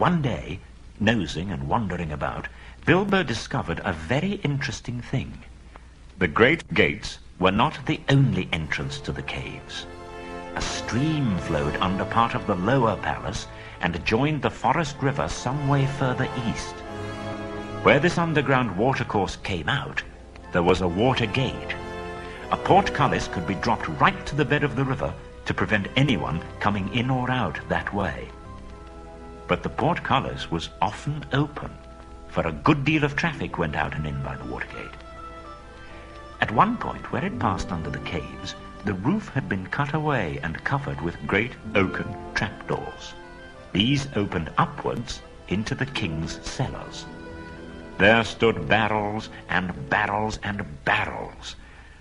One day, nosing and wandering about, Bilbo discovered a very interesting thing. The great gates were not the only entrance to the caves. A stream flowed under part of the lower palace and joined the forest river some way further east. Where this underground watercourse came out, there was a water gate. A portcullis could be dropped right to the bed of the river to prevent anyone coming in or out that way. But the portcullis was often open, for a good deal of traffic went out and in by the water gate. At one point, where it passed under the caves, the roof had been cut away and covered with great oaken trapdoors. These opened upwards into the king's cellars. There stood barrels and barrels and barrels,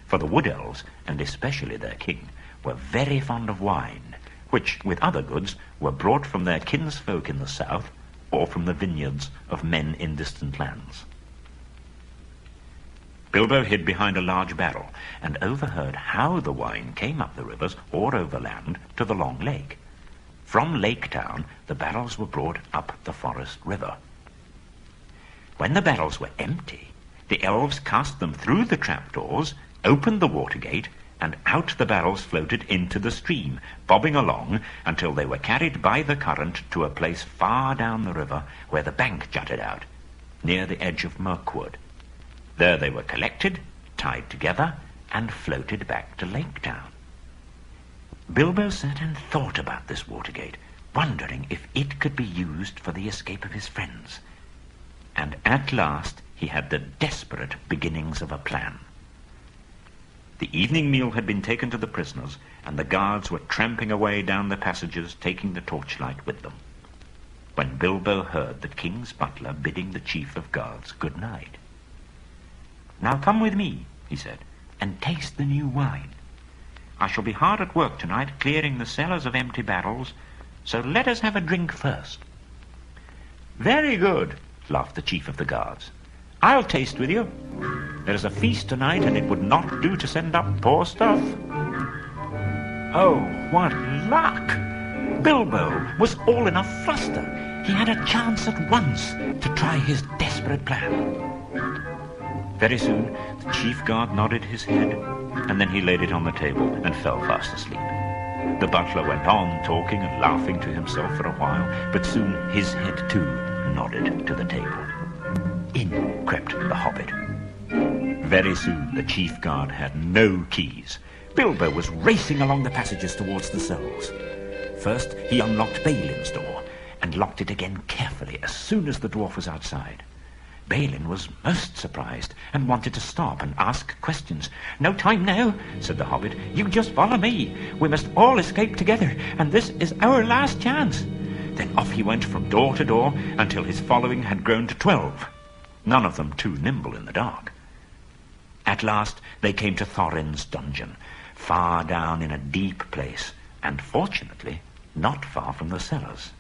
for the wood elves, and especially their king, were very fond of wine, which, with other goods, were brought from their kinsfolk in the south or from the vineyards of men in distant lands. Bilbo hid behind a large barrel and overheard how the wine came up the rivers or overland to the long lake. From Lake Town, the barrels were brought up the forest river. When the barrels were empty, the elves cast them through the trapdoors, opened the water gate, and out the barrels floated into the stream, bobbing along until they were carried by the current to a place far down the river where the bank jutted out, near the edge of Mirkwood. There they were collected, tied together, and floated back to Lake Town. Bilbo sat and thought about this water gate, wondering if it could be used for the escape of his friends. And at last he had the desperate beginnings of a plan. The evening meal had been taken to the prisoners, and the guards were tramping away down the passages, taking the torchlight with them, when Bilbo heard the king's butler bidding the chief of guards good night. "Now come with me," he said, "and taste the new wine. I shall be hard at work tonight clearing the cellars of empty barrels, so let us have a drink first." "Very good," laughed the chief of the guards. "I'll taste with you. There is a feast tonight, and it would not do to send up poor stuff." Oh, what luck! Bilbo was all in a fluster. He had a chance at once to try his desperate plan. Very soon the chief guard nodded his head, and then he laid it on the table and fell fast asleep. The butler went on talking and laughing to himself for a while, but soon his head too nodded to the table. In crept the hobbit. Very soon the chief guard had no keys. Bilbo was racing along the passages towards the cells. First he unlocked Balin's door and locked it again carefully as soon as the dwarf was outside. Balin was most surprised and wanted to stop and ask questions. "No time now," said the hobbit. "You just follow me. We must all escape together, and this is our last chance." Then off he went from door to door until his following had grown to 12, none of them too nimble in the dark. At last they came to Thorin's dungeon, far down in a deep place, and fortunately not far from the cellars.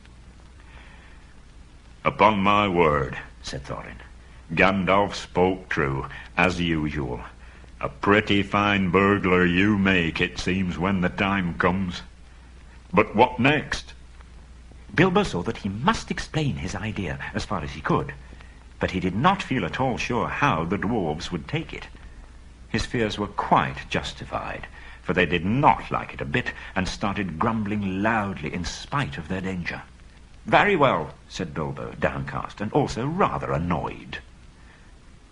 "Upon my word," said Thorin, "Gandalf spoke true, as usual. A pretty fine burglar you make, it seems, when the time comes. But what next?" Bilbo saw that he must explain his idea as far as he could, but he did not feel at all sure how the dwarves would take it. His fears were quite justified, for they did not like it a bit, and started grumbling loudly in spite of their danger. "Very well," said Bilbo, downcast, and also rather annoyed.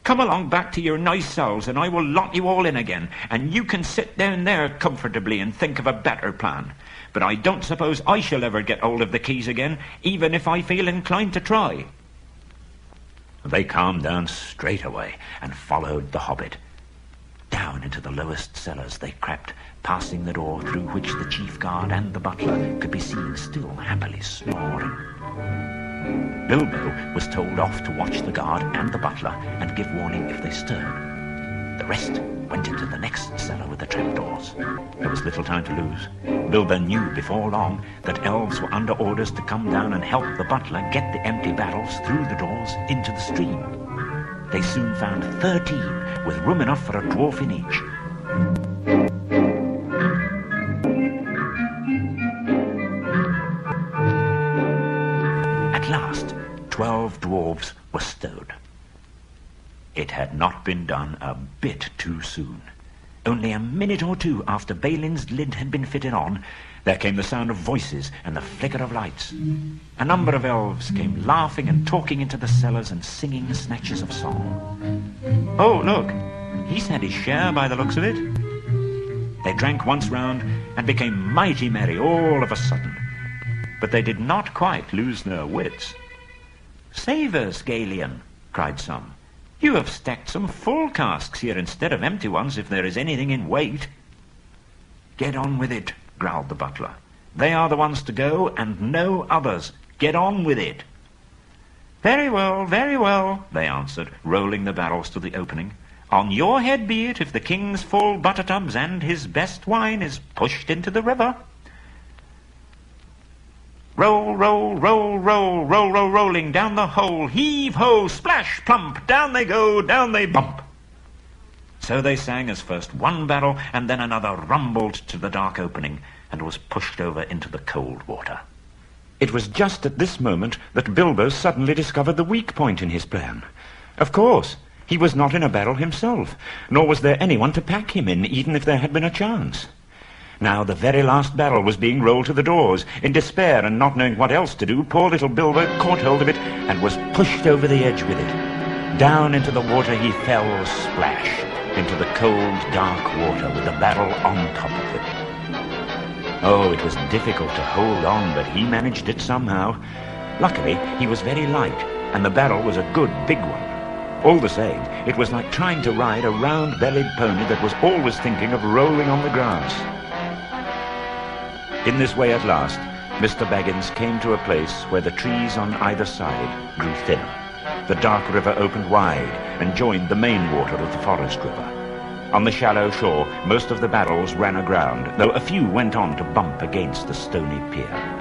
"Come along back to your nice cells, and I will lock you all in again, and you can sit down there comfortably and think of a better plan. But I don't suppose I shall ever get hold of the keys again, even if I feel inclined to try." They calmed down straight away and followed the hobbit. Down into the lowest cellars they crept, passing the door through which the chief guard and the butler could be seen still happily snoring. Bilbo was told off to watch the guard and the butler and give warning if they stirred. The rest went into the next cellar with the trapdoors. There was little time to lose. Bilbo knew before long that elves were under orders to come down and help the butler get the empty barrels through the doors into the stream. They soon found 13, with room enough for a dwarf in each. At last, elves were stowed. It had not been done a bit too soon. Only a minute or two after Balin's lid had been fitted on, there came the sound of voices and the flicker of lights. A number of elves came laughing and talking into the cellars and singing snatches of song. Oh, look, he's had his share by the looks of it. They drank once round and became mighty merry all of a sudden. But they did not quite lose their wits. "Save us, Galion," cried some. "You have stacked some full casks here instead of empty ones if there is anything in weight." "Get on with it," growled the butler. "They are the ones to go, and no others. Get on with it." Very well, they answered, rolling the barrels to the opening. "On your head be it if the king's full butter tubs and his best wine is pushed into the river." Roll, roll, roll, roll, roll, roll, rolling down the hole, heave, ho, splash, plump, down they go, down they bump. So they sang as first one barrel and then another rumbled to the dark opening and was pushed over into the cold water. It was just at this moment that Bilbo suddenly discovered the weak point in his plan. Of course, he was not in a barrel himself, nor was there anyone to pack him in, even if there had been a chance. Now the very last barrel was being rolled to the doors. In despair and not knowing what else to do, poor little Bilbo caught hold of it and was pushed over the edge with it. Down into the water he fell, splash, into the cold, dark water with the barrel on top of him. Oh, it was difficult to hold on, but he managed it somehow. Luckily, he was very light, and the barrel was a good big one. All the same, it was like trying to ride a round-bellied pony that was always thinking of rolling on the grass. In this way at last, Mr. Baggins came to a place where the trees on either side grew thinner. The dark river opened wide and joined the main water of the forest river. On the shallow shore, most of the barrels ran aground, though a few went on to bump against the stony pier.